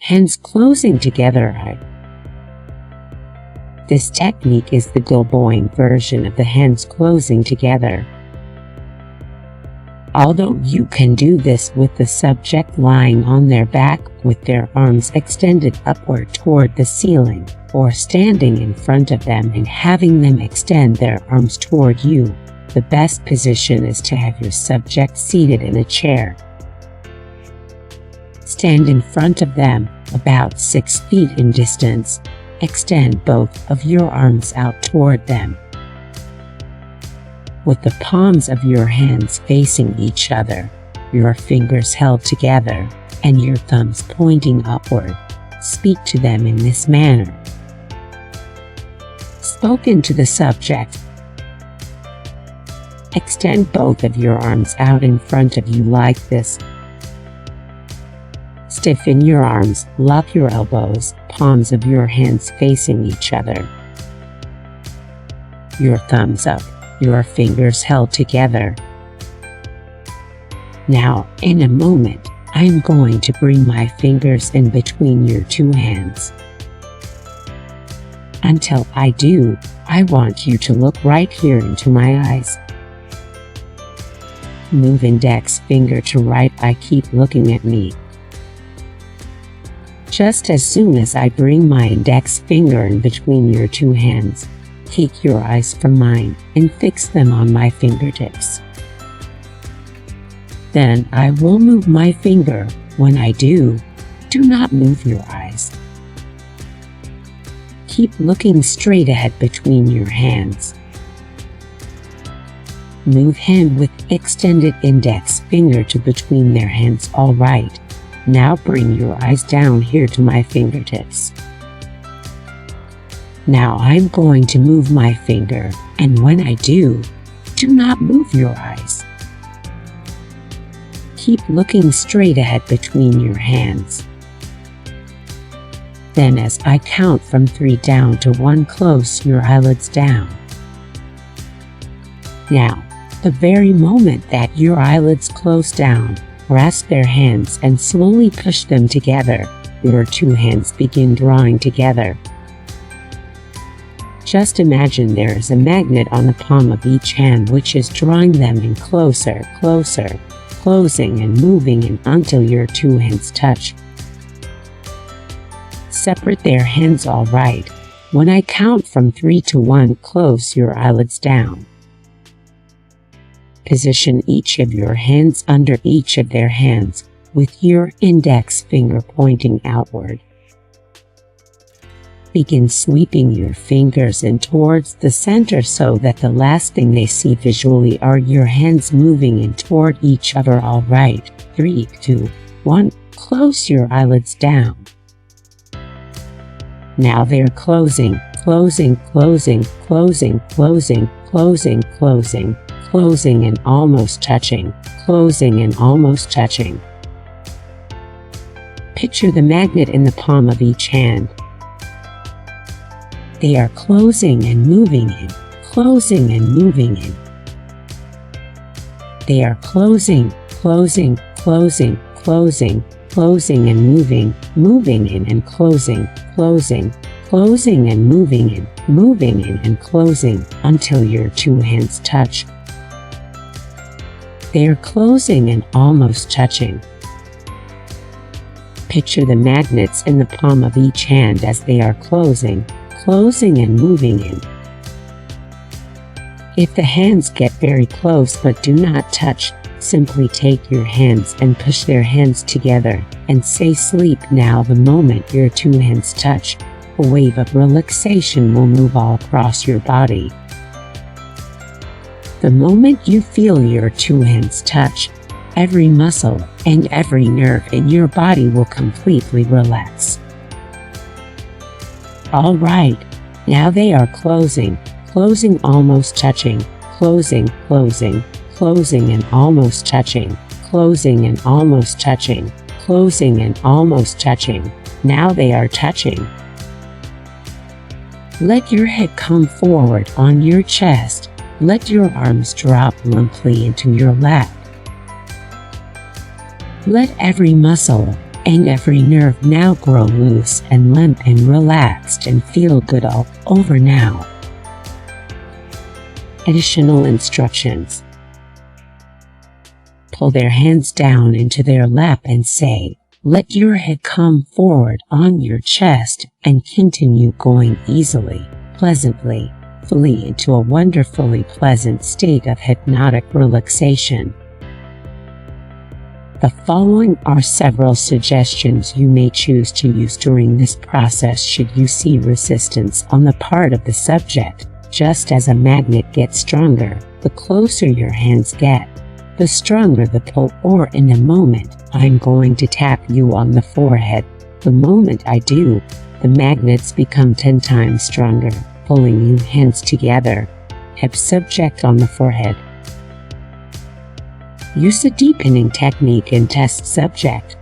hands closing together. This technique is the Gilboing version of the hands closing together. Although you can do this with the subject lying on their back with their arms extended upward toward the ceiling, or standing in front of them and having them extend their arms toward you, the best position is to have your subject seated in a chair. Stand in front of them, about 6 feet in distance. Extend both of your arms out toward them, with the palms of your hands facing each other, your fingers held together, and your thumbs pointing upward. Speak to them in this manner. Spoken to the subject. Extend both of your arms out in front of you like this. Stiffen your arms, lock your elbows, palms of your hands facing each other. Your thumbs up, your fingers held together. Now, in a moment, I am going to bring my fingers in between your two hands. Until I do, I want you to look right here into my eyes. Move index finger to right. I keep looking at me. Just as soon as I bring my index finger in between your two hands, take your eyes from mine and fix them on my fingertips. Then I will move my finger. When I do not move your eyes. Keep looking straight ahead between your hands. Move hand with extended index finger to between their hands. All right. Now bring your eyes down here to my fingertips. Now I'm going to move my finger, and when I do not move your eyes. Keep looking straight ahead between your hands. Then as I count from 3 down to 1, close your eyelids down. Now, the very moment that your eyelids close down, grasp their hands and slowly push them together. Your two hands begin drawing together. Just imagine there is a magnet on the palm of each hand which is drawing them in closer, closer, closing and moving in until your two hands touch. Separate their hands. All right. When I count from 3 to 1, close your eyelids down. Position each of your hands under each of their hands, with your index finger pointing outward. Begin sweeping your fingers in towards the center so that the last thing they see visually are your hands moving in toward each other. All right. 3, 2, 1. Close your eyelids down. Now they're closing, closing, closing, closing, closing, closing, closing, closing and almost touching, closing and almost touching. Picture the magnet in the palm of each hand. They are closing and moving in, closing and moving in. They are closing, closing, closing, closing, closing and moving, moving in and closing, closing, closing and moving in and closing until your two hands touch. They are closing and almost touching. Picture the magnets in the palm of each hand as they are closing, closing and moving in. If the hands get very close but do not touch, simply take your hands and push their hands together and say sleep. Now the moment your two hands touch, a wave of relaxation will move all across your body. The moment you feel your two hands touch, every muscle and every nerve in your body will completely relax. All right, now they are closing, closing, almost touching, closing, closing, closing and almost touching, closing and almost touching, closing and almost touching. Now they are touching. Let your head come forward on your chest. Let your arms drop limply into your lap. Let every muscle and every nerve now grow loose and limp and relaxed and feel good all over now. Additional instructions. Pull their hands down into their lap and say, "Let your head come forward on your chest," and continue going easily, pleasantly, fully into a wonderfully pleasant state of hypnotic relaxation. The following are several suggestions you may choose to use during this process should you see resistance on the part of the subject. Just as a magnet gets stronger, the closer your hands get, the stronger the pull. Or in a moment, I'm going to tap you on the forehead. The moment I do, the magnets become 10 times stronger, pulling you hands together. Tap subject on the forehead. Use a deepening technique and test subject.